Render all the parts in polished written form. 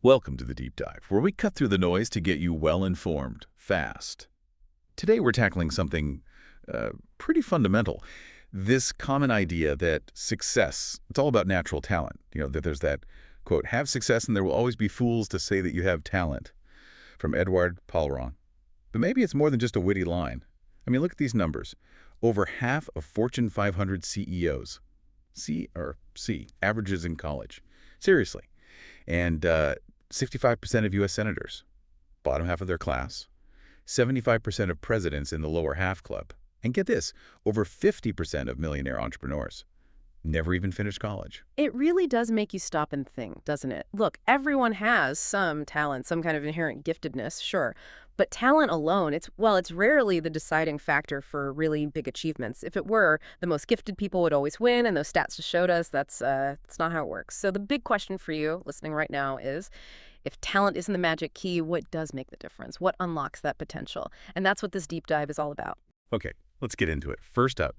Welcome to the Deep Dive, where we cut through the noise to get you well-informed, fast. Today we're tackling something pretty fundamental. This common idea that success, it's all about natural talent. That there's that, quote, have success and there will always be fools to say that you have talent, from Edward Palron. But maybe it's more than just a witty line. I mean, look at these numbers. Over half of Fortune 500 CEOs, averages in college. Seriously. And 65% of U.S. senators, bottom half of their class, 75% of presidents in the lower half club, and get this, over 50% of millionaire entrepreneurs never even finished college. It really does make you stop and think, doesn't it? Look, everyone has some talent, some kind of inherent giftedness, sure. But talent alone, it's rarely the deciding factor for really big achievements. If it were, the most gifted people would always win, and those stats just showed us that's not how it works. So the big question for you listening right now is, if talent isn't the magic key, what does make the difference? What unlocks that potential? And that's what this deep dive is all about. Okay, let's get into it. First up,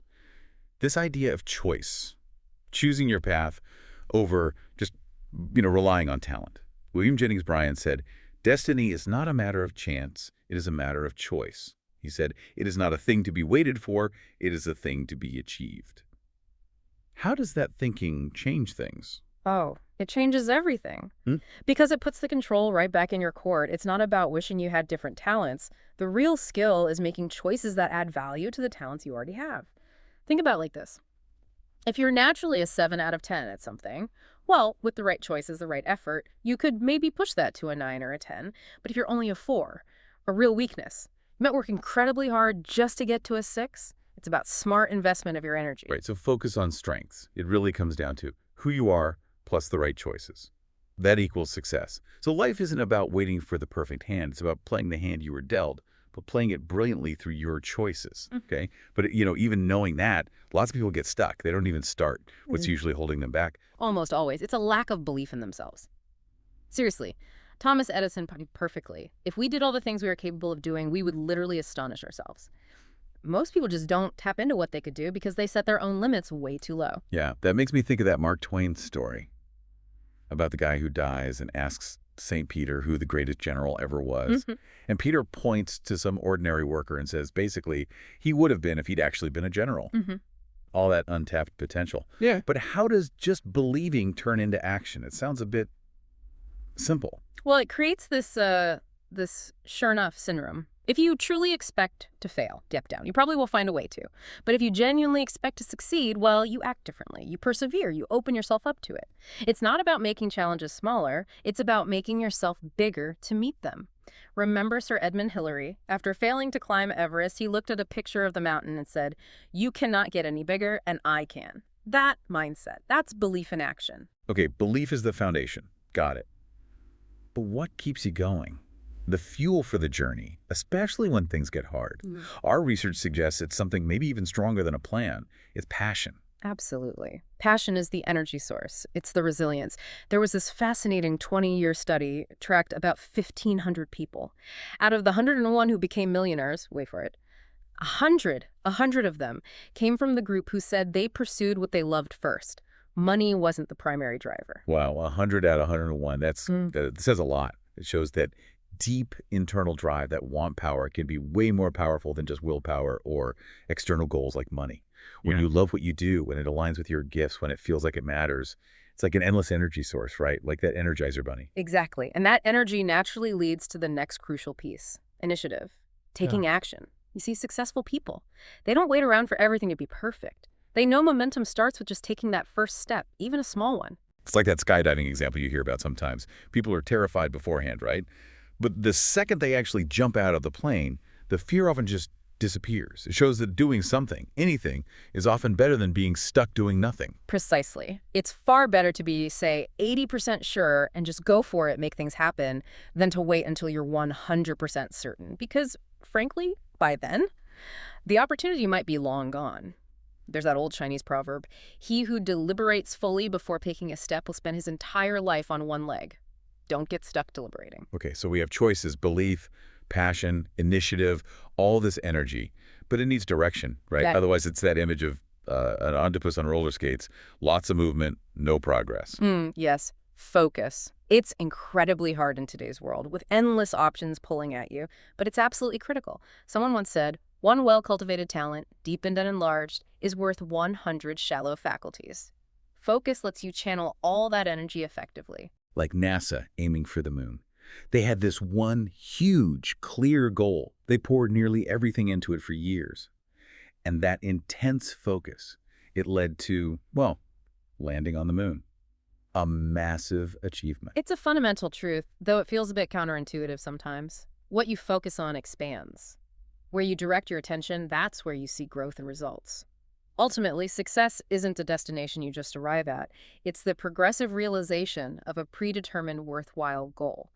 this idea of choice. Choosing your path over just, relying on talent. William Jennings Bryan said, "Destiny is not a matter of chance, it is a matter of choice." He said, "It is not a thing to be waited for, it is a thing to be achieved." How does that thinking change things? Oh, it changes everything. Because it puts the control right back in your court. It's not about wishing you had different talents. The real skill is making choices that add value to the talents you already have. Think about it like this. If you're naturally a 7 out of 10 at something, well, with the right choices, the right effort, you could maybe push that to a 9 or a 10. But if you're only a 4, a real weakness, you might work incredibly hard just to get to a 6. It's about smart investment of your energy. Right, so focus on strengths. It really comes down to who you are plus the right choices. That equals success. So life isn't about waiting for the perfect hand. It's about playing the hand you were dealt, but playing it brilliantly through your choices, okay? But, even knowing that, lots of people get stuck. They don't even start. What's usually holding them back? Almost always. It's a lack of belief in themselves. Seriously, Thomas Edison put it perfectly. If we did all the things we were capable of doing, we would literally astonish ourselves. Most people just don't tap into what they could do because they set their own limits way too low. Yeah, that makes me think of that Mark Twain story about the guy who dies and asks St. Peter who the greatest general ever was. And Peter points to some ordinary worker and says, basically, he would have been if he'd actually been a general. All that untapped potential. Yeah. But how does just believing turn into action? It sounds a bit simple. Well, it creates this sure enough syndrome. If you truly expect to fail, deep down, you probably will find a way to. But if you genuinely expect to succeed, well, you act differently. You persevere. You open yourself up to it. It's not about making challenges smaller. It's about making yourself bigger to meet them. Remember Sir Edmund Hillary? After failing to climb Everest, he looked at a picture of the mountain and said, "You cannot get any bigger, and I can." That mindset, that's belief in action. Okay, belief is the foundation. Got it. But what keeps you going? The fuel for the journey, especially when things get hard. Our research suggests it's something maybe even stronger than a plan. It's passion. Absolutely. Passion is the energy source. It's the resilience. There was this fascinating 20-year study tracked about 1,500 people. Out of the 101 who became millionaires, wait for it, 100 of them came from the group who said they pursued what they loved first. Money wasn't the primary driver. Wow, 100 out of 101. That says a lot. It shows that deep internal drive, that want power, can be way more powerful than just willpower or external goals like money. When you love what you do, when it aligns with your gifts, when it feels like it matters, it's like an endless energy source, right? Like that Energizer Bunny. Exactly. And that energy naturally leads to the next crucial piece, initiative, taking action. You see, successful people, they don't wait around for everything to be perfect. They know momentum starts with just taking that first step, even a small one. It's like that skydiving example you hear about sometimes. People are terrified beforehand, right? But the second they actually jump out of the plane, the fear often just disappears. It shows that doing something, anything, is often better than being stuck doing nothing. Precisely. It's far better to be, say, 80% sure and just go for it, make things happen, than to wait until you're 100% certain. Because, frankly, by then, the opportunity might be long gone. There's that old Chinese proverb, "He who deliberates fully before taking a step will spend his entire life on one leg." Don't get stuck deliberating. Okay, so we have choices, belief, passion, initiative, all this energy, but it needs direction, right? Otherwise, it's that image of an octopus on roller skates, lots of movement, no progress. Yes, focus. It's incredibly hard in today's world, with endless options pulling at you, but it's absolutely critical. Someone once said, one well-cultivated talent, deepened and enlarged, is worth 100 shallow faculties. Focus lets you channel all that energy effectively. Like NASA aiming for the moon. They had this one huge, clear goal. They poured nearly everything into it for years. And that intense focus, it led to, well, landing on the moon. A massive achievement. It's a fundamental truth, though it feels a bit counterintuitive sometimes. What you focus on expands. Where you direct your attention, that's where you see growth and results. Ultimately, success isn't a destination you just arrive at. It's the progressive realization of a predetermined worthwhile goal.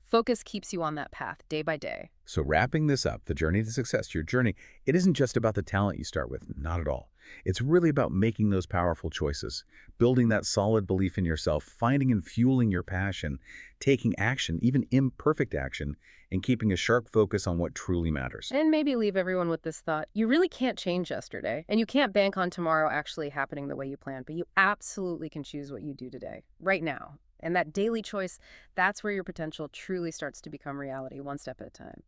Focus keeps you on that path day by day. So wrapping this up, the journey to success, your journey, it isn't just about the talent you start with, not at all. It's really about making those powerful choices, building that solid belief in yourself, finding and fueling your passion, taking action, even imperfect action, and keeping a sharp focus on what truly matters. And maybe leave everyone with this thought. You really can't change yesterday, and you can't bank on tomorrow actually happening the way you planned, but you absolutely can choose what you do today, right now. And that daily choice, that's where your potential truly starts to become reality, one step at a time.